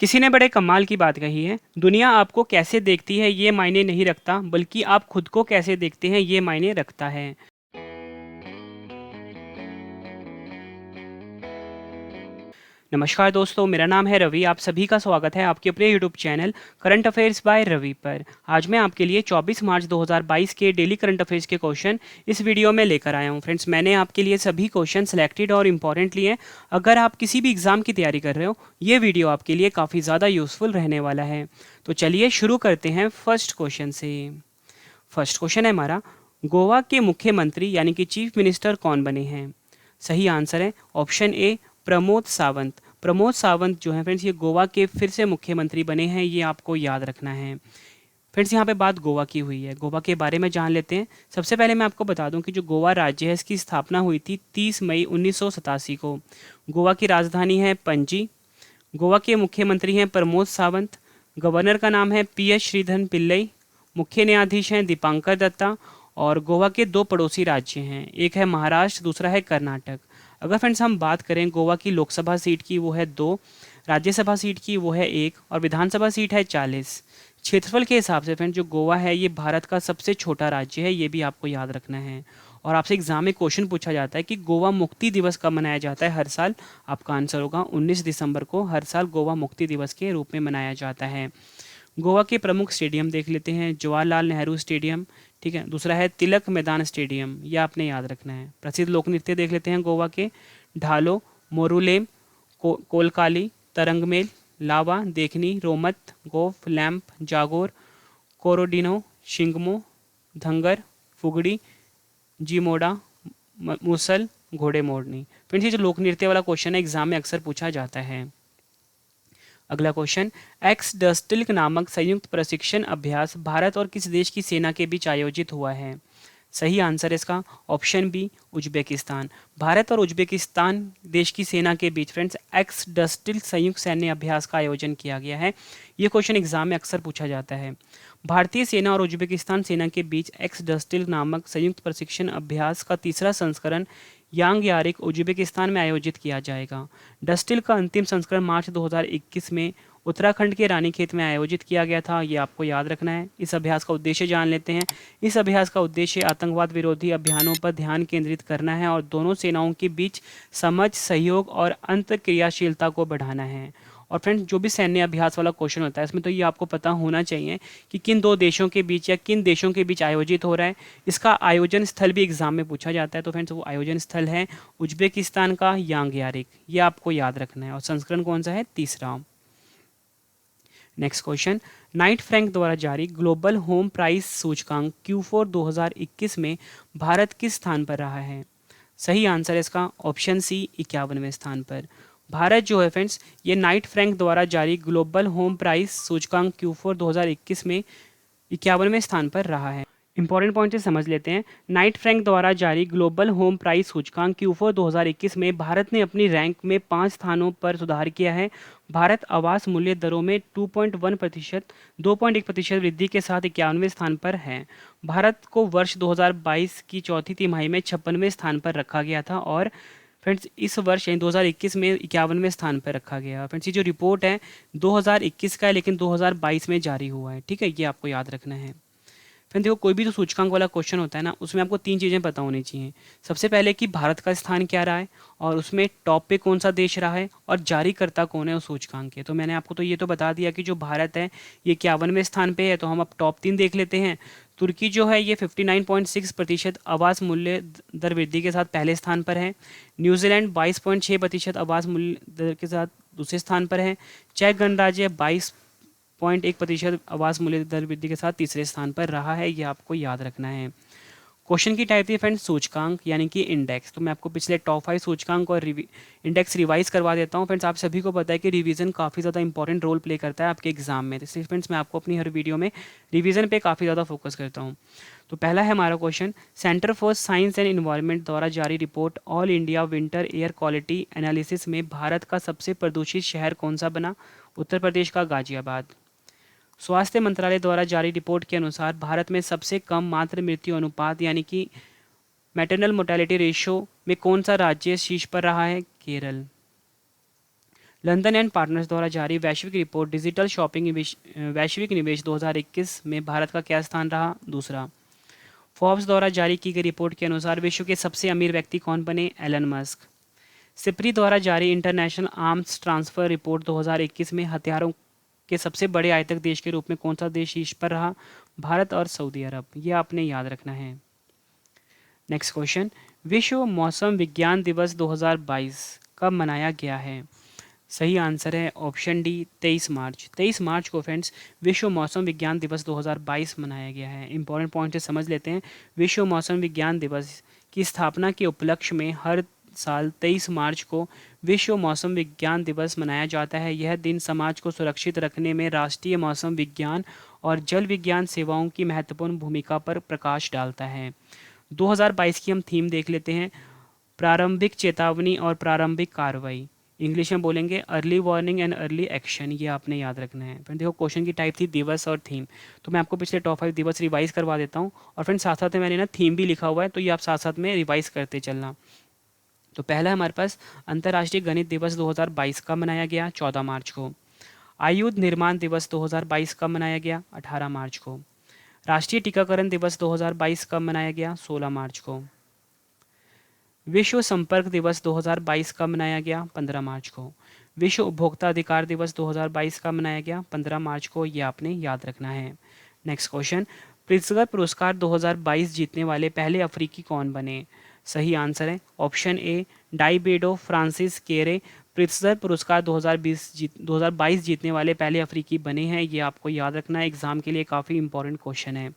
किसी ने बड़े कमाल की बात कही है, दुनिया आपको कैसे देखती है ये मायने नहीं रखता, बल्कि आप खुद को कैसे देखते हैं ये मायने रखता है। नमस्कार दोस्तों, मेरा नाम है रवि। आप सभी का स्वागत है आपके अपने YouTube channel current affairs by Ravi पर। आज मैं आपके लिए 24 मार्च 2022 के डेली करंट अफेयर्स के क्वेश्चन इस वीडियो में लेकर आया हूं। फ्रेंड्स, मैंने आपके लिए सभी क्वेश्चन सिलेक्टेड और इम्पॉर्टेंट लिए हैं। अगर आप किसी भी एग्जाम की तैयारी कर रहे हो, ये वीडियो आपके लिए काफ़ी ज़्यादा यूजफुल रहने वाला है। तो चलिए शुरू करते हैं फर्स्ट क्वेश्चन से। फर्स्ट क्वेश्चन है हमारा, गोवा के मुख्यमंत्री यानी कि चीफ मिनिस्टर कौन बने हैं? सही आंसर है ऑप्शन ए, प्रमोद सावंत। प्रमोद सावंत जो है फ्रेंड्स, ये गोवा के फिर से मुख्यमंत्री बने हैं, ये आपको याद रखना है। फ्रेंड्स, यहाँ पे बात गोवा की हुई है, गोवा के बारे में जान लेते हैं। सबसे पहले मैं आपको बता दूं कि जो गोवा राज्य है, इसकी स्थापना हुई थी 30 मई 1987 को। गोवा की राजधानी है पणजी। गोवा के मुख्यमंत्री हैं प्रमोद सावंत। गवर्नर का नाम है PS श्रीधरन पिल्लई। मुख्य न्यायाधीश हैं दीपांकर दत्ता। और गोवा के दो पड़ोसी राज्य हैं, एक है महाराष्ट्र, दूसरा है कर्नाटक। अगर फ्रेंड्स हम बात करें गोवा की लोकसभा सीट की, वो है 2, राज्यसभा सीट की वो है 1 और विधानसभा सीट है 40। क्षेत्रफल के हिसाब से फ्रेंड्स जो गोवा है ये भारत का सबसे छोटा राज्य है, ये भी आपको याद रखना है। और आपसे एग्जाम में क्वेश्चन पूछा जाता है कि गोवा मुक्ति दिवस कब मनाया जाता है हर साल। आपका आंसर होगा 19 दिसंबर को हर साल गोवा मुक्ति दिवस के रूप में मनाया जाता है। गोवा के प्रमुख स्टेडियम देख लेते हैं, जवाहरलाल नेहरू स्टेडियम, ठीक है। दूसरा है तिलक मैदान स्टेडियम, ये आपने याद रखना है। प्रसिद्ध लोक नृत्य देख लेते हैं गोवा के, ढालो, मोरूलेम, कोलकाली, तरंगमेल, लावा, देखनी, रोमत, गोफ, लैंप, जागोर, कोरोडिनो, शिंगमो, धंगर, फुगड़ी, जीमोड़ा, मुसल, घोड़े मोड़नी। फ्रेंड्स, ये जो लोक नृत्य वाला क्वेश्चन है एग्जाम में अक्सर पूछा जाता है। अगला क्वेश्चन, एक्स डस्टिल्क नामक संयुक्त प्रशिक्षण अभ्यास भारत और किस देश की सेना के बीच आयोजित हुआ है? सही आंसर है इसका ऑप्शन बी, उज्बेकिस्तान। भारत और उज्बेकिस्तान देश की सेना के बीच फ्रेंड्स एक्स डस्टिल्क संयुक्त सैन्य अभ्यास का आयोजन किया गया है। ये क्वेश्चन एग्जाम में अक्सर पूछा जाता है। भारतीय सेना और उज्बेकिस्तान सेना के बीच एक्स डस्टिल्क नामक संयुक्त प्रशिक्षण अभ्यास का तीसरा संस्करण यांग यारिक उज्बेकिस्तान में आयोजित किया जाएगा। डस्टिल का अंतिम संस्करण मार्च 2021 में उत्तराखंड के रानीखेत में आयोजित किया गया था, ये आपको याद रखना है। इस अभ्यास का उद्देश्य जान लेते हैं। इस अभ्यास का उद्देश्य आतंकवाद विरोधी अभियानों पर ध्यान केंद्रित करना है और दोनों सेनाओं के बीच समझ, सहयोग और अंतर्क्रियाशीलता को बढ़ाना है। और फ्रेंड्स, जो भी सैन्य अभ्यास वाला क्वेश्चन होता है इसमें तो ये आपको पता होना चाहिए कि किन दो देशों के बीच या किन देशों के बीच आयोजित हो रहा है। इसका आयोजन स्थल भी एग्जाम में पूछा जाता है। तो फ्रेंड्स, वो आयोजन स्थल है उज्बेकिस्तान का यांग यारिक, ये आपको याद रखना है। और संस्करण कौन सा है? तीसरा। नेक्स्ट क्वेश्चन, नाइट फ्रैंक द्वारा जारी ग्लोबल होम प्राइस सूचकांक Q4 2021 में भारत किस स्थान पर रहा है? सही आंसर है इसका ऑप्शन सी, 51वें स्थान पर। भारत जो है फ्रेंड्स, ये नाइट फ्रैंक द्वारा जारी ग्लोबल होम प्राइस सूचकांक Q4 2021 में 51वें स्थान पर रहा है। इंपॉर्टेंट पॉइंट से समझ लेते हैं। नाइट फ्रैंक द्वारा जारी ग्लोबल होम प्राइस सूचकांक Q4 2021 में भारत ने अपनी रैंक में 5 स्थानों पर सुधार किया है। भारत आवास मूल्य दरों में 2.1%, 2.1% वृद्धि के साथ 51वें स्थान पर है। भारत को वर्ष 2022 की चौथी तिमाही में 56वें स्थान पर रखा गया था और फ्रेंड्स इस वर्ष यानी 2021 में 51वें स्थान पर रखा गया। फ्रेंड्स, ये जो रिपोर्ट है 2021 का है, लेकिन 2022 में जारी हुआ है, ठीक है, ये आपको याद रखना है। फिर देखो, कोई भी जो सूचकांक वाला क्वेश्चन होता है ना, उसमें आपको 3 चीज़ें पता होनी चाहिए। सबसे पहले कि भारत का स्थान क्या रहा है, और उसमें टॉप पे कौन सा देश रहा है, और जारीकर्ता कौन है उस सूचकांक के। तो मैंने आपको तो ये तो बता दिया कि जो भारत है ये 51वें स्थान पे है। तो हम अब टॉप 3 देख लेते हैं। तुर्की जो है ये 59.6% आवास मूल्य दर वृद्धि के साथ पहले स्थान पर है। न्यूजीलैंड 22.6% आवास मूल्य दर के साथ दूसरे स्थान पर है। चेक गणराज्य 22.1% आवास मूल्य दर वृद्धि के साथ तीसरे स्थान पर रहा है, ये आपको याद रखना है। क्वेश्चन की टाइप थी फ्रेंड्स सूचकांक यानी कि इंडेक्स। तो मैं आपको पिछले टॉप 5 सूचकांक और इंडेक्स रिवाइज करवा देता हूँ। फ्रेंड्स, आप सभी को पता है कि रिवीजन काफ़ी ज़्यादा इंपॉर्टेंट रोल प्ले करता है आपके एग्जाम में। तो इसलिए फ्रेंड्स मैं आपको अपनी हर वीडियो में रिवीजन पे काफ़ी ज़्यादा फोकस करता हूँ। तो पहला है हमारा question, centre for science and environment द्वारा जारी report all India winter air quality analysis में भारत का सबसे प्रदूषित शहर कौन सा बना? उत्तर प्रदेश का गाजियाबाद। स्वास्थ्य मंत्रालय द्वारा जारी रिपोर्ट के अनुसार भारत में सबसे कम मातृ मृत्यु अनुपात यानी कि मैटरनल मोर्टेलिटी रेशियो में कौन सा राज्य शीर्ष पर रहा है? केरल। लंदन एंड पार्टनर्स द्वारा जारी वैश्विक रिपोर्ट डिजिटल शॉपिंग वैश्विक निवेश 2021 में भारत का क्या स्थान रहा? दूसरा। फोर्ब्स द्वारा जारी की गई रिपोर्ट के अनुसार विश्व के सबसे अमीर व्यक्ति कौन बने? Elon Musk. सिप्री द्वारा जारी इंटरनेशनल आर्म्स ट्रांसफर रिपोर्ट 2021 में हथियारों के सबसे बड़े आयातक देश के रूप में कौन सा देश शीर्ष पर रहा? भारत और सऊदी अरब। यह आपने याद रखना है। नेक्स्ट क्वेश्चन, विश्व मौसम विज्ञान दिवस 2022 कब मनाया गया है? सही आंसर है ऑप्शन डी 23 मार्च। 23 मार्च को फ्रेंड्स विश्व मौसम विज्ञान दिवस 2022 मनाया गया है। इंपॉर्टेंट पॉइंट से समझ लेते हैं। विश्व मौसम विज्ञान दिवस की स्थापना के उपलक्ष्य में हर साल 23 मार्च को विश्व मौसम विज्ञान दिवस मनाया जाता है। यह दिन समाज को सुरक्षित रखने में राष्ट्रीय मौसम विज्ञान और जल विज्ञान सेवाओं की महत्वपूर्ण भूमिका पर प्रकाश डालता है। 2022 की हम थीम देख लेते हैं, प्रारंभिक चेतावनी और प्रारंभिक कार्रवाई। इंग्लिश में बोलेंगे early warning and early action. ये आपने याद रखना है। फ्रेंड देखो क्वेश्चन की टाइप थी दिवस और थीम, तो मैं आपको पिछले टॉप 5 दिवस रिवाइज करवा देता हूँ। और फ्रेंड साथ साथ में मैंने ना थीम भी लिखा हुआ है, तो ये आप साथ साथ में रिवाइज करते चलना। तो पहला हमारे पास अंतर्राष्ट्रीय गणित दिवस 2022 कब मनाया गया? 14 मार्च को। आयुध निर्माण दिवस 2022 कब मनाया गया? 18 मार्च को। राष्ट्रीय टीकाकरण दिवस 2022 कब मनाया गया? 16 मार्च को। विश्व संपर्क दिवस 2022 कब मनाया गया? 15 मार्च को। विश्व उपभोक्ता अधिकार दिवस 2022 कब मनाया गया? 15 मार्च को। ये आपने याद रखना है। नेक्स्ट क्वेश्चन, प्रित्जगर पुरस्कार 2022 जीतने वाले पहले अफ्रीकी कौन बने? सही आंसर है ऑप्शन ए डाइबेडो फ्रांसिस केरे प्रित्जगर पुरस्कार 2022 जीतने वाले पहले अफ्रीकी बने हैं। ये आपको याद रखना है, एग्जाम के लिए काफ़ी इंपॉर्टेंट क्वेश्चन है।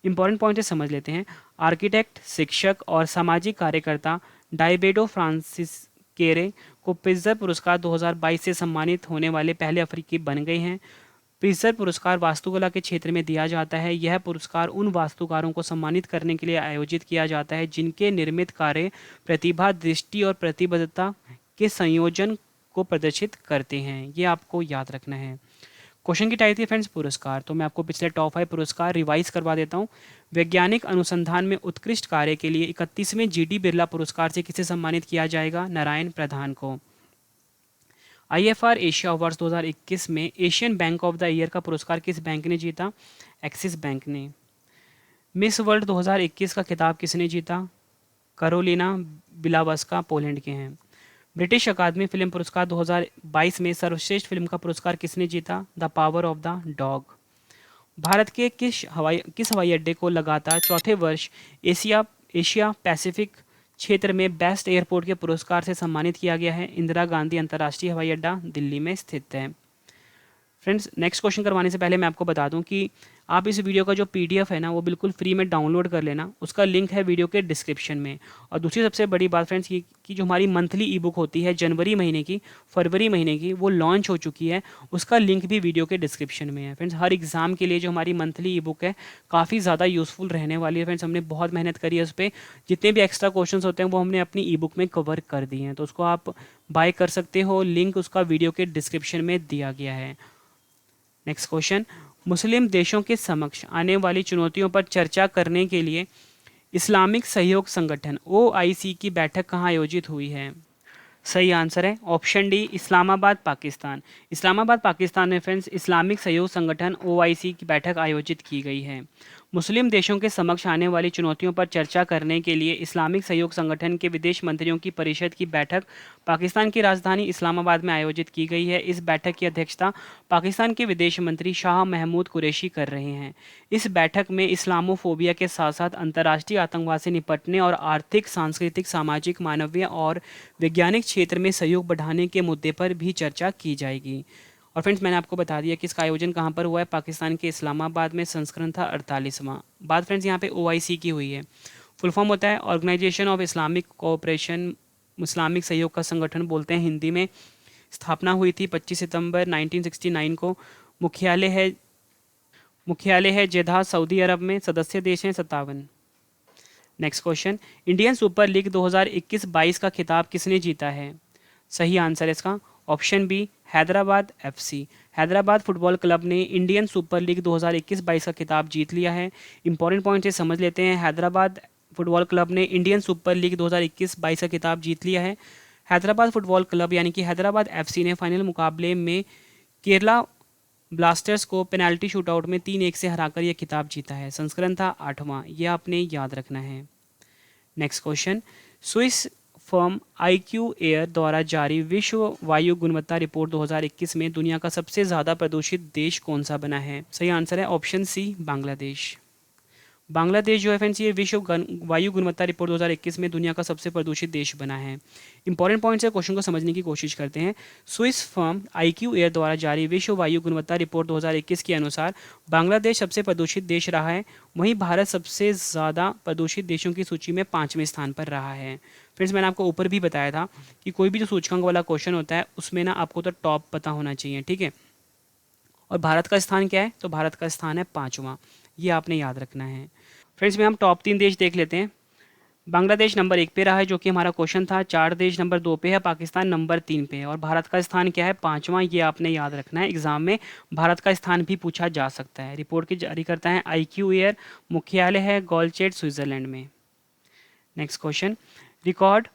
इंपॉर्टेंट पॉइंट समझ लेते हैं। आर्किटेक्ट, शिक्षक और सामाजिक कार्यकर्ता डाइबेडो फ्रांसिस केरे को प्रित्जगर पुरस्कार 2022 से सम्मानित होने वाले पहले अफ्रीकी बन गए हैं। प्रित्जगर पुरस्कार वास्तुकला के क्षेत्र में दिया जाता है। यह पुरस्कार उन वास्तुकारों को सम्मानित करने के लिए आयोजित किया जाता है जिनके निर्मित कार्य प्रतिभा, दृष्टि और प्रतिबद्धता के संयोजन को प्रदर्शित करते हैं। ये आपको याद रखना है। क्वेश्चन की टाइप थी फ्रेंड्स पुरस्कार, तो मैं आपको पिछले टॉप 5 पुरस्कार रिवाइज करवा देता हूँ। वैज्ञानिक अनुसंधान में उत्कृष्ट कार्य के लिए 31वें जीडी बिरला पुरस्कार से किसे सम्मानित किया जाएगा? नारायण प्रधान को। IFR एशिया अवार्ड्स 2021 में Asian bank of the year का पुरस्कार किस बैंक ने जीता? एक्सिस बैंक ने। मिस वर्ल्ड 2021 का खिताब किसने जीता? करोलिना बिलावस्का पोलैंड के हैं। ब्रिटिश अकादमी फिल्म पुरस्कार 2022 में सर्वश्रेष्ठ फिल्म का पुरस्कार किसने जीता? The power of the dog. Bharat के किस हवाई अड्डे को लगातार चौथे वर्ष एशिया पैसिफिक क्षेत्र में बेस्ट एयरपोर्ट के पुरस्कार से सम्मानित किया गया है? इंदिरा गांधी अंतर्राष्ट्रीय हवाई अड्डा दिल्ली में स्थित है। फ्रेंड्स नेक्स्ट क्वेश्चन करवाने से पहले मैं आपको बता दूं कि आप इस वीडियो का जो PDF है ना वो बिल्कुल फ्री में डाउनलोड कर लेना। उसका लिंक है वीडियो के डिस्क्रिप्शन में। और दूसरी सबसे बड़ी बात फ्रेंड्स ये कि जो हमारी मंथली ई बुक होती है जनवरी महीने की, फरवरी महीने की, वो लॉन्च हो चुकी है। उसका लिंक भी वीडियो के डिस्क्रिप्शन में है। फ्रेंड्स हर एग्जाम के लिए जो हमारी मंथली ई बुक है काफ़ी ज़्यादा यूज़फुल रहने वाली है। फ्रेंड्स हमने बहुत मेहनत करी है उस पर। जितने भी एक्स्ट्रा क्वेश्चन होते हैं वो हमने अपनी ई बुक में कवर कर दिए हैं, तो उसको आप बाय कर सकते हो। लिंक उसका वीडियो के डिस्क्रिप्शन में दिया गया है। नेक्स्ट क्वेश्चन, मुस्लिम देशों के समक्ष आने वाली चुनौतियों पर चर्चा करने के लिए इस्लामिक सहयोग संगठन OIC की बैठक कहाँ आयोजित हुई है? सही आंसर है ऑप्शन डी इस्लामाबाद पाकिस्तान। इस्लामाबाद पाकिस्तान में फ्रेंड्स इस्लामिक सहयोग संगठन OIC की बैठक आयोजित की गई है। मुस्लिम देशों के समक्ष आने वाली चुनौतियों पर चर्चा करने के लिए इस्लामिक सहयोग संगठन के विदेश मंत्रियों की परिषद की बैठक पाकिस्तान की राजधानी इस्लामाबाद में आयोजित की गई है। इस बैठक की अध्यक्षता पाकिस्तान के विदेश मंत्री शाह महमूद कुरैशी कर रहे हैं। इस बैठक में इस्लामोफोबिया के साथ साथ अंतर्राष्ट्रीय आतंकवाद से निपटने और आर्थिक, सांस्कृतिक, सामाजिक, मानवीय और वैज्ञानिक क्षेत्र में सहयोग बढ़ाने के मुद्दे पर भी चर्चा की जाएगी। और फ्रेंड्स मैंने आपको बता दिया कि इसका आयोजन कहाँ पर हुआ है? पाकिस्तान के इस्लामाबाद में। संस्करण था 48वां। बात फ्रेंड्स यहाँ पे OIC की हुई है। फुल फॉर्म होता है organisation of Islamic cooperation, Islamic सहयोग का संगठन बोलते हैं हिंदी में। स्थापना हुई थी 25 सितंबर 1969 को। मुख्यालय है जेद्दा, सऊदी अरब में। सदस्य देश हैं 57। Next question, Indian super league 2021-22 का खिताब किसने जीता है? सही आंसर है इसका option B Hyderabad FC। Hyderabad football club ने इंडियन सुपर लीग 2021-22 का खिताब जीत लिया है। इंपॉर्टेंट पॉइंट से समझ लेते हैं। हैदराबाद फुटबॉल क्लब ने इंडियन सुपर लीग 2021-22 का खिताब जीत लिया है। हैदराबाद फुटबॉल क्लब यानी कि हैदराबाद एफसी ने फाइनल मुकाबले में केरला ब्लास्टर्स को पेनाल्टी शूटआउट में 3-1 से हराकर यह खिताब जीता है। संस्करण था 8वां, यह आपने याद रखना है। Next question, Swiss firm IQ air द्वारा जारी विश्व वायु गुणवत्ता रिपोर्ट 2021 में दुनिया का सबसे ज़्यादा प्रदूषित देश कौन सा बना है? सही आंसर है ऑप्शन सी, बांग्लादेश। बांग्लादेश जो है फ्रेंड्स ये विश्व वायु गुणवत्ता रिपोर्ट 2021 में दुनिया का सबसे प्रदूषित देश बना है। इंपॉर्टेंट पॉइंट्स है, क्वेश्चन को समझने की कोशिश करते हैं। स्विस फर्म IQ एयर द्वारा जारी विश्व वायु गुणवत्ता रिपोर्ट 2021 के अनुसार बांग्लादेश सबसे प्रदूषित देश रहा है, वहीं भारत सबसे ज़्यादा प्रदूषित देशों की सूची में 5वें स्थान पर रहा है। फ्रेंड्स मैंने आपको ऊपर भी बताया था कि कोई भी जो सूचकांक वाला क्वेश्चन होता है उसमें ना आपको तो टॉप पता होना चाहिए, ठीक है। और भारत का स्थान क्या है? तो भारत का स्थान है 5वां, ये आपने याद रखना है। फ्रेंड्स में हम टॉप 3 देश देख लेते हैं। बांग्लादेश नंबर 1 पे रहा है जो कि हमारा क्वेश्चन था। 4 देश नंबर 2 पे है, पाकिस्तान नंबर 3 पे है और भारत का स्थान क्या है? 5वां, ये आपने याद रखना है। एग्जाम में भारत का स्थान भी पूछा जा सकता है। रिपोर्ट की जारी करता है IQ एयर, मुख्यालय है गोलचेट स्विट्जरलैंड में। Next question, record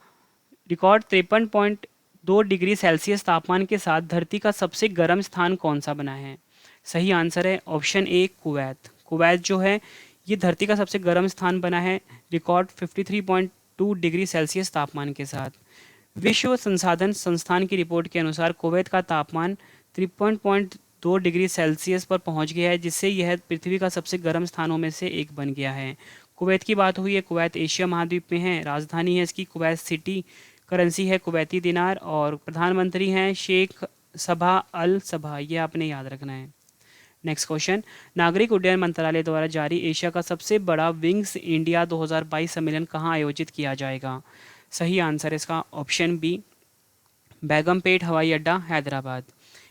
53.2 degree Celsius तापमान के साथ धरती का सबसे गर्म स्थान कौन सा बना है? सही आंसर है ऑप्शन ए, कुवैत। कुवैत जो है ये धरती का सबसे गर्म स्थान बना है रिकॉर्ड 53.2 डिग्री सेल्सियस तापमान के साथ। विश्व संसाधन संस्थान की रिपोर्ट के अनुसार कुवैत का तापमान 53.2 डिग्री सेल्सियस पर पहुंच गया है, जिससे यह पृथ्वी का सबसे गर्म स्थानों में से एक बन गया है। कुवैत की बात हुई है, कुवैत एशिया महाद्वीप में है, राजधानी है इसकी कुवैत सिटी, करेंसी है कुवैती दिनार और प्रधानमंत्री हैं शेख सबा अल सबा, ये आपने याद रखना है। नेक्स्ट क्वेश्चन, नागरिक उड्डयन मंत्रालय द्वारा जारी एशिया का सबसे बड़ा विंग्स इंडिया 2022 सम्मेलन कहाँ आयोजित किया जाएगा? सही आंसर है इसका ऑप्शन बी, बेगमपेट हवाई अड्डा, हैदराबाद।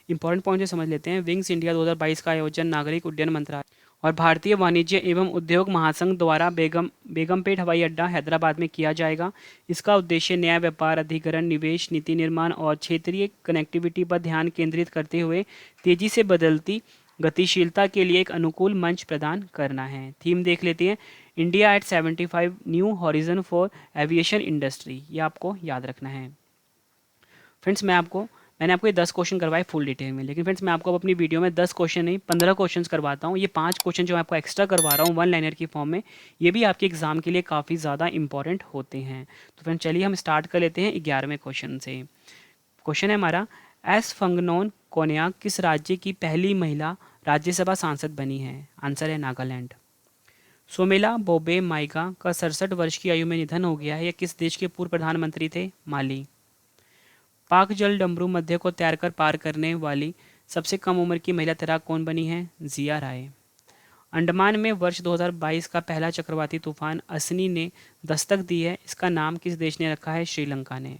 इंपॉर्टेंट पॉइंट समझ लेते हैं। विंग्स इंडिया 2022 का आयोजन नागरिक उड्डयन मंत्रालय और भारतीय वाणिज्य एवं उद्योग महासंघ द्वारा बेगमपेट हवाई अड्डा हैदराबाद में किया जाएगा। इसका उद्देश्य न्याय, व्यापार, अधिग्रहण, निवेश, नीति निर्माण और क्षेत्रीय कनेक्टिविटी पर ध्यान केंद्रित करते हुए तेजी से बदलती गतिशीलता के लिए एक अनुकूल मंच प्रदान करना है। थीम देख लेते हैं, India at 75 new horizon for aviation industry, ये आपको याद रखना है। फ्रेंड्स मैंने आपको ये 10 क्वेश्चन करवाए फुल डिटेल में, लेकिन फ्रेंड्स मैं आपको अपनी वीडियो में 10 क्वेश्चन नहीं 15 क्वेश्चन करवाता हूँ। ये 5 क्वेश्चन जो मैं आपको एक्स्ट्रा करवा रहा हूँ 1 लाइनर की फॉर्म में, ये भी आपके एग्जाम के लिए काफ़ी ज़्यादा इंपॉर्टेंट होते हैं। तो फ्रेंड्स चलिए हम स्टार्ट कर लेते हैं 11वें क्वेश्चन से। क्वेश्चन है हमारा, एस फंगनोन कोन्याक किस राज्य की पहली महिला राज्यसभा सांसद बनी है? आंसर है नागालैंड। सोमेला बोबे माइगा का 67 वर्ष की आयु में निधन हो गया है, यह किस देश के पूर्व प्रधानमंत्री थे? माली। पाक जल डमरू मध्य को तैर कर पार करने वाली सबसे कम उम्र की महिला तैराक कौन बनी है? जिया राय। अंडमान में वर्ष 2022 का पहला चक्रवाती तूफान असनी ने दस्तक दी है, इसका नाम किस देश ने रखा है? श्रीलंका ने।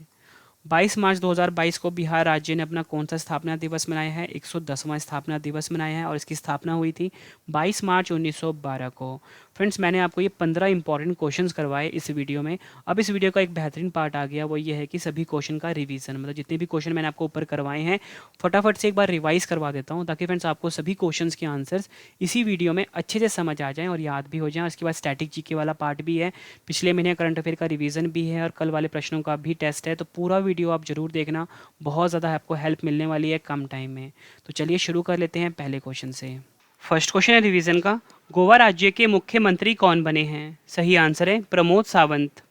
22 मार्च 2022 को बिहार राज्य ने अपना कौन सा स्थापना दिवस मनाया है? 110वां स्थापना दिवस मनाया है और इसकी स्थापना हुई थी 22 मार्च 1912 को। फ्रेंड्स मैंने आपको ये 15 इंपॉर्टेंट क्वेश्चंस करवाए इस वीडियो में। अब इस वीडियो का एक बेहतरीन पार्ट आ गया, वो ये है कि सभी क्वेश्चन का रिवीजन, मतलब जितने भी क्वेश्चन मैंने आपको ऊपर करवाए हैं फटाफट से एक बार रिवाइज करवा देता हूँ, ताकि फ्रेंड्स आपको सभी क्वेश्चन के आंसर्स इसी वीडियो में अच्छे से समझ आ जाएँ और याद भी हो जाएँ। उसके बाद स्टैटिक जीके वाला पार्ट भी है, पिछले महीने करंट अफेयर का रिवीजन भी है और कल वाले प्रश्नों का भी टेस्ट है। तो पूरा वीडियो आप जरूर देखना, बहुत ज़्यादा आपको हेल्प मिलने वाली है कम टाइम में। तो चलिए शुरू कर लेते हैं पहले क्वेश्चन से। फर्स्ट क्वेश्चन है रिवीजन का, गोवा राज्य के मुख्यमंत्री कौन बने हैं? सही आंसर है प्रमोद सावंत।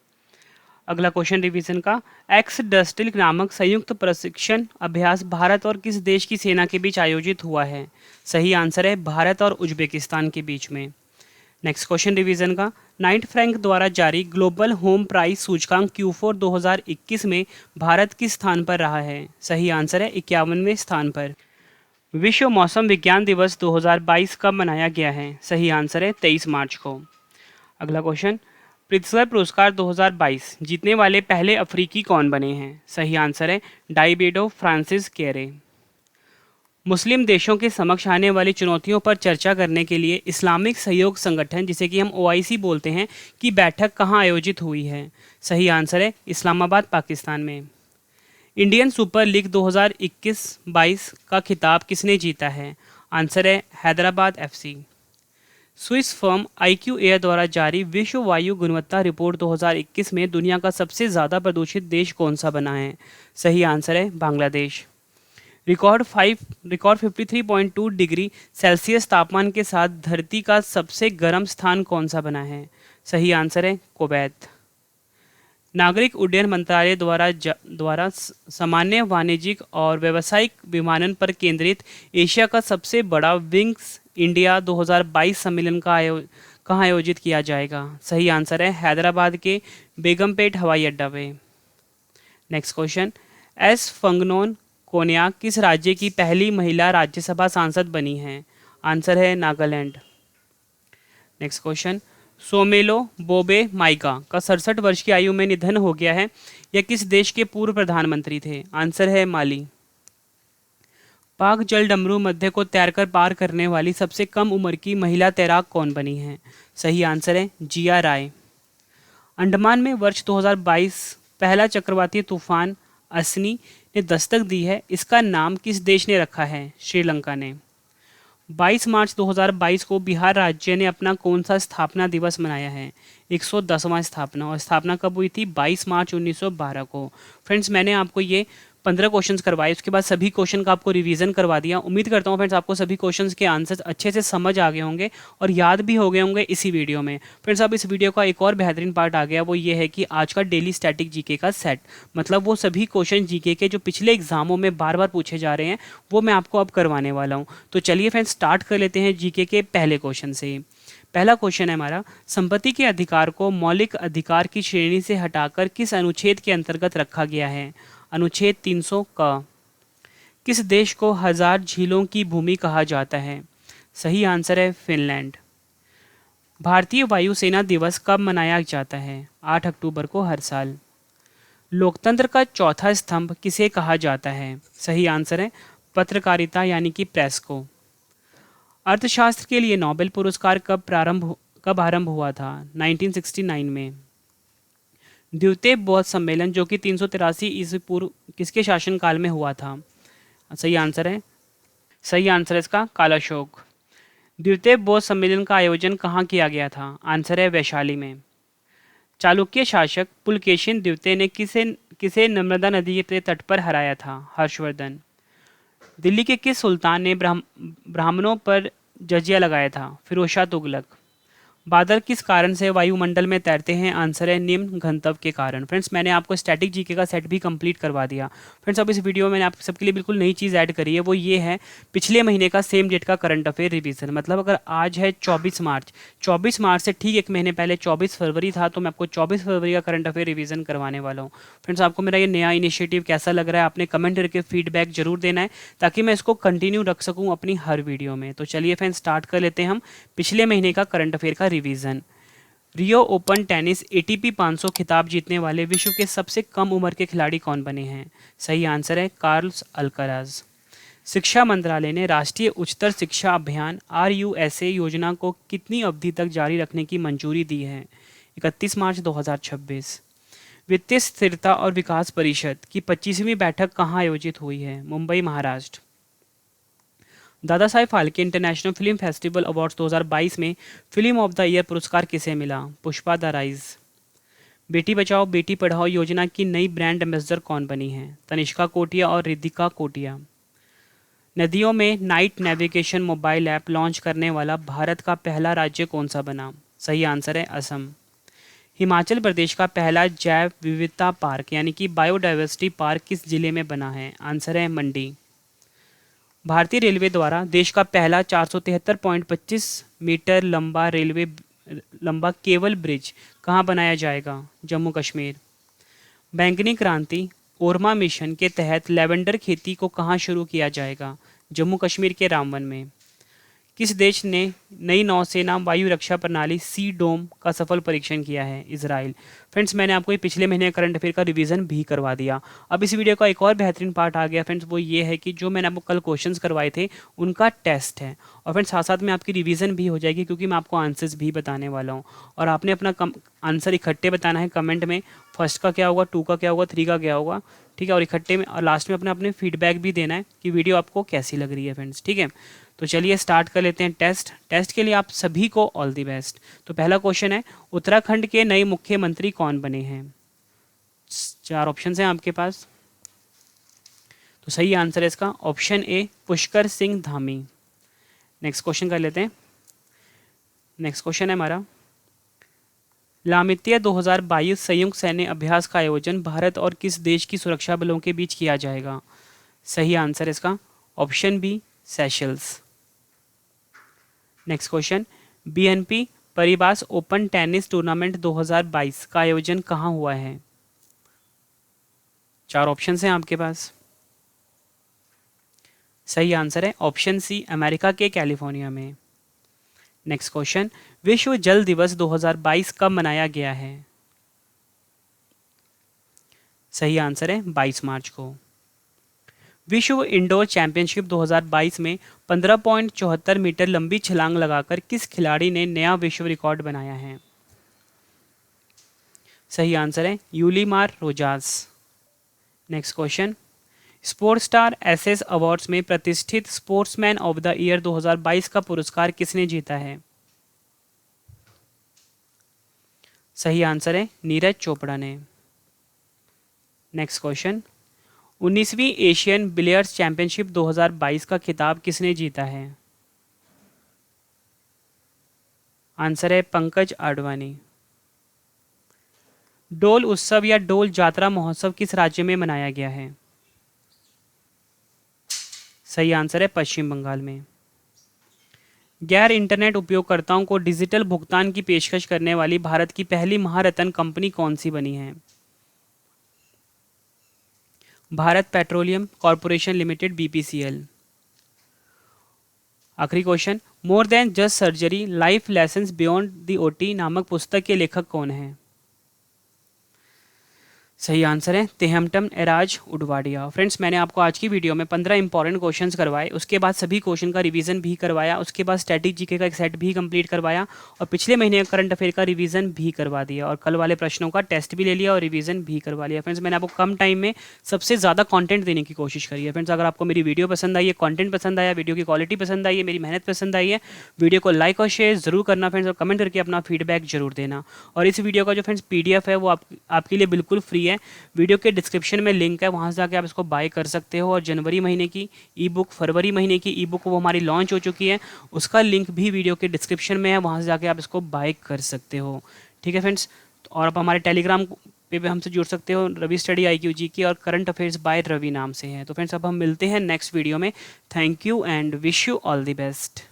अगला क्वेश्चन रिवीजन का, एक्स डस्टिल नामक संयुक्त प्रशिक्षण अभ्यास भारत और किस देश की सेना के बीच आयोजित हुआ है? सही आंसर है भारत और उज्बेकिस्तान के बीच में। नेक्स्ट क्वेश्चन रिवीजन का, नाइट फ्रैंक द्वारा जारी ग्लोबल होम प्राइस सूचकांक Q4 2021 में भारत किस स्थान पर रहा है? सही आंसर है 51वें स्थान पर। विश्व मौसम विज्ञान दिवस 2022 कब मनाया गया है? सही आंसर है 23 मार्च को। अगला क्वेश्चन, प्रित्जकर पुरस्कार 2022 जीतने वाले पहले अफ्रीकी कौन बने हैं? सही आंसर है डाइबेडो फ्रांसिस केरे। मुस्लिम देशों के समक्ष आने वाली चुनौतियों पर चर्चा करने के लिए इस्लामिक सहयोग संगठन, जिसे कि हम OIC बोलते हैं, की बैठक कहाँ आयोजित हुई है? सही आंसर है इस्लामाबाद, पाकिस्तान में। इंडियन सुपर लीग 2021-22 का खिताब किसने जीता है? आंसर है Hyderabad FC। Swiss firm IQ air द्वारा जारी विश्व वायु गुणवत्ता रिपोर्ट 2021 में दुनिया का सबसे ज़्यादा प्रदूषित देश कौन सा बना है? सही आंसर है बांग्लादेश। रिकॉर्ड 53.2 डिग्री सेल्सियस तापमान के साथ धरती का सबसे गर्म स्थान कौन सा बना है? सही आंसर है कुवैत। नागरिक उड्डयन मंत्रालय द्वारा सामान्य वाणिज्यिक और व्यावसायिक विमानन पर केंद्रित एशिया का सबसे बड़ा विंग्स इंडिया 2022 सम्मेलन कहाँ आयोजित किया जाएगा? सही आंसर है हैदराबाद के बेगमपेट हवाई अड्डा पे। नेक्स्ट क्वेश्चन, एस फंगनोन कोन्याक किस राज्य की पहली महिला राज्यसभा सांसद बनी हैं? आंसर है नागालैंड। नेक्स्ट क्वेश्चन, सोमेलो बोबे माइका का 67 वर्ष की आयु में निधन हो गया है। यह किस देश के पूर्व प्रधानमंत्री थे? आंसर है माली। पाक जलडमरू मध्य को तैरकर पार करने वाली सबसे कम उम्र की महिला तैराक कौन बनी है? सही आंसर है जिया राय। अंडमान में वर्ष 2022 पहला चक्रवाती तूफान असनी ने दस्तक दी है। इसका नाम किस देश ने रखा है? श्रीलंका ने। 22 मार्च 2022 को बिहार राज्य ने अपना कौन सा स्थापना दिवस मनाया है? 110वां स्थापना। और स्थापना कब हुई थी? 22 मार्च 1912 को। फ्रेंड्स, मैंने आपको ये 15 क्वेश्चंस करवाए, उसके बाद सभी क्वेश्चन का आपको रिवीजन करवा दिया। उम्मीद करता हूँ फ्रेंड्स आपको सभी क्वेश्चंस के आंसर्स अच्छे से समझ आ गए होंगे और याद भी हो गए होंगे इसी वीडियो में। फ्रेंड्स, अब इस वीडियो का एक और बेहतरीन पार्ट आ गया, वो ये है कि आज का डेली स्टैटिक जीके का सेट, मतलब वो सभी क्वेश्चन जीके के जो पिछले एग्जामों में बार बार पूछे जा रहे हैं वो मैं आपको अब करवाने वाला हूँ। तो चलिए फ्रेंड्स स्टार्ट कर लेते हैं जीके के पहले क्वेश्चन से। पहला क्वेश्चन है हमारा, संपत्ति के अधिकार को मौलिक अधिकार की श्रेणी से हटाकर किस अनुच्छेद के अंतर्गत रखा गया है? अनुच्छेद 300 का। किस देश को 1000 झीलों की भूमि कहा जाता है? सही आंसर है फिनलैंड। भारतीय वायुसेना दिवस कब मनाया जाता है? 8 अक्टूबर को हर साल। लोकतंत्र का चौथा स्तंभ किसे कहा जाता है? सही आंसर है पत्रकारिता यानी कि प्रेस को। अर्थशास्त्र के लिए नोबेल पुरस्कार कब आरंभ हुआ था? 1969 में। द्वितीय बौद्ध सम्मेलन जो कि 383 ईस्वी पूर्व किसके शासनकाल में हुआ था? सही आंसर है इसका कालाशोक। द्वितीय बौद्ध सम्मेलन का आयोजन कहाँ किया गया था? आंसर है वैशाली में। चालुक्य शासक पुलकेशिन द्वितीय ने किसे नर्मदा नदी के तट पर हराया था? हर्षवर्धन। दिल्ली के किस सुल्तान ने ब्राह्मणों पर जजिया लगाया था? फिरोज शाह तुगलक। बादल किस कारण से वायुमंडल में तैरते हैं? आंसर है निम्न घनत्व के कारण। फ्रेंड्स, मैंने आपको स्टैटिक जीके का सेट भी कंप्लीट करवा दिया। फ्रेंड्स, अब इस वीडियो में मैंने आप सबके लिए बिल्कुल नई चीज़ ऐड करी है, वो ये है पिछले महीने का सेम डेट का करंट अफेयर रिवीजन। मतलब अगर आज है 24 मार्च से ठीक एक महीने पहले 24 फरवरी था, तो मैं आपको 24 फरवरी का करंट अफेयर रिवीजन करवाने वाला हूँ। फ्रेंड्स, आपको मेरा ये नया इनिशिएटिव कैसा लग रहा है आपने कमेंट करके फीडबैक जरूर देना है, ताकि मैं इसको कंटिन्यू रख सकूँ अपनी हर वीडियो में। तो चलिए फ्रेंड्स स्टार्ट कर लेते हैं हम पिछले महीने का करंट अफेयर का रिवीजन। रियो ओपन टेनिस ATP 500 खिताब जीतने वाले विश्व के सबसे कम उम्र के खिलाड़ी कौन बने हैं? सही आंसर है कार्लोस अल्काराज। शिक्षा मंत्रालय ने राष्ट्रीय उच्चतर शिक्षा अभियान RUSA योजना को कितनी अवधि तक जारी रखने की मंजूरी दी है? 31 मार्च 2026। वित्तीय स्थिरता और विकास परिषद की 25वीं बैठक कहाँ आयोजित हुई है? Mumbai, Maharashtra. Dada Saheb Phalke international film festival awards 2022 में फिल्म ऑफ द ईयर पुरस्कार किसे मिला? Pushpa the rise. बेटी बचाओ बेटी पढ़ाओ योजना की नई ब्रांड एम्बेसडर कौन बनी है? तनिष्का कोटिया और रिद्धिका कोटिया। नदियों में night navigation mobile app launch करने वाला भारत का पहला राज्य कौन सा बना? सही आंसर है असम। हिमाचल प्रदेश का पहला जैव विविधता पार्क यानी कि बायोडाइवर्सिटी पार्क किस जिले में बना है? आंसर है मंडी। भारतीय रेलवे द्वारा देश का पहला 473.25 मीटर लंबा केबल ब्रिज कहाँ बनाया जाएगा? जम्मू कश्मीर। बैंगनी क्रांति ओरमा मिशन के तहत लेवेंडर खेती को कहाँ शुरू किया जाएगा? जम्मू कश्मीर के रामवन में। किस देश ने नई नौसेना वायु रक्षा प्रणाली सी डोम का सफल परीक्षण किया है? इजराइल। फ्रेंड्स, मैंने आपको ये पिछले महीने करंट अफेयर का रिवीजन भी करवा दिया। अब इस वीडियो का एक और बेहतरीन पार्ट आ गया फ्रेंड्स, वो ये है कि जो मैंने आपको कल क्वेश्चंस करवाए थे उनका टेस्ट है, और फ्रेंड्स साथ साथ में आपकी रिवीजन भी हो जाएगी, क्योंकि मैं आपको आंसर्स भी बताने वाला हूँ। और आपने अपना आंसर इकट्ठे बताना है कमेंट में फर्स्ट का क्या होगा, 2 का क्या होगा, 3 का क्या होगा, ठीक है। और इकट्ठे में और लास्ट में अपने अपने फीडबैक भी देना है कि वीडियो आपको कैसी लग रही है फ्रेंड्स, ठीक है। तो चलिए स्टार्ट कर लेते हैं टेस्ट के लिए आप सभी को ऑल दी बेस्ट। तो पहला क्वेश्चन है, उत्तराखंड के नए मुख्यमंत्री कौन बने हैं? 4 ऑप्शन हैं आपके पास। तो सही आंसर है इसका option A, Pushkar Singh Dhami. Next question कर लेते हैं। नेक्स्ट क्वेश्चन है हमारा, लामित्य 2022 संयुक्त सैन्य अभ्यास का आयोजन भारत और किस देश की सुरक्षा बलों के बीच किया जाएगा? सही आंसर है इसका option B, Seychelles. Next question, BNP Paribas open tennis tournament 2022 का आयोजन कहाँ हुआ है? 4 ऑप्शन हैं आपके पास। सही आंसर है ऑप्शन सी, अमेरिका के कैलिफोर्निया में। नेक्स्ट क्वेश्चन, विश्व जल दिवस 2022 कब मनाया गया है? सही आंसर है 22 मार्च को। विश्व इंडोर चैंपियनशिप 2022 में 15.74 मीटर लंबी छलांग लगाकर किस खिलाड़ी ने नया विश्व रिकॉर्ड बनाया है? सही आंसर है Yulimar Rojas. Next question, sports star aces awards में प्रतिष्ठित स्पोर्ट्समैन ऑफ द ईयर 2022 का पुरस्कार किसने जीता है? सही आंसर है नीरज चोपड़ा ने। नेक्स्ट क्वेश्चन, 19वीं एशियन बिलियर्ड्स चैंपियनशिप 2022 का खिताब किसने जीता है? आंसर है पंकज आडवाणी। डोल उत्सव या डोल जात्रा महोत्सव किस राज्य में मनाया गया है? सही आंसर है पश्चिम बंगाल में। गैर इंटरनेट उपयोगकर्ताओं को डिजिटल भुगतान की पेशकश करने वाली भारत की पहली महारत्न कंपनी कौन सी बनी है? Bharat petroleum corporation limited, BPCL. आखिरी question, more than just surgery life lessons beyond the OT नामक पुस्तक के लेखक कौन है? सही आंसर है तेहमटम एराज उडवाडिया। फ्रेंड्स, मैंने आपको आज की वीडियो में 15 इंपॉर्टेंट क्वेश्चंस करवाए, उसके बाद सभी क्वेश्चन का रिवीजन भी करवाया, उसके बाद स्टैटिक जीके का एक सेट भी कंप्लीट करवाया और पिछले महीने करंट अफेयर का रिवीजन भी करवा दिया और कल वाले प्रश्नों का टेस्ट भी ले लिया और रिवीजन भी करवा लिया। फ्रेंड्स, मैंने आपको कम टाइम में सबसे ज़्यादा कॉन्टेंट देने की कोशिश करी है। फ्रेंड्स, अगर आपको मेरी वीडियो पसंद आई है, कॉन्टेंट पसंद आया, वीडियो की क्वालिटी पसंद आई है, मेरी मेहनत पसंद आई है, वीडियो को लाइक और शेयर जरूर करना फ्रेंड्स, और कमेंट करके अपना फीडबैक जरूर देना। और इस वीडियो का जो फ्रेंड्स पीडीएफ है वो आपके लिए बिल्कुल फ्री है। वीडियो के डिस्क्रिप्शन में लिंक है, वहां से जाके आप इसको बाय कर सकते हो। और जनवरी महीने की ई बुक, फरवरी महीने की ई बुक वो हमारी लॉन्च हो चुकी है, उसका लिंक भी वीडियो के डिस्क्रिप्शन में है, वहां से जाके आप इसको बाय कर सकते हो। ठीक है फ्रेंड्स, और आप हमारे टेलीग्राम पे भी हमसे जुड़ सकते हो, रवि स्टडी IQG की, और करंट अफेयर्स बाय रवि नाम से है। तो फ्रेंड्स, अब हम मिलते हैं नेक्स्ट वीडियो में। Thank you and wish you all the best.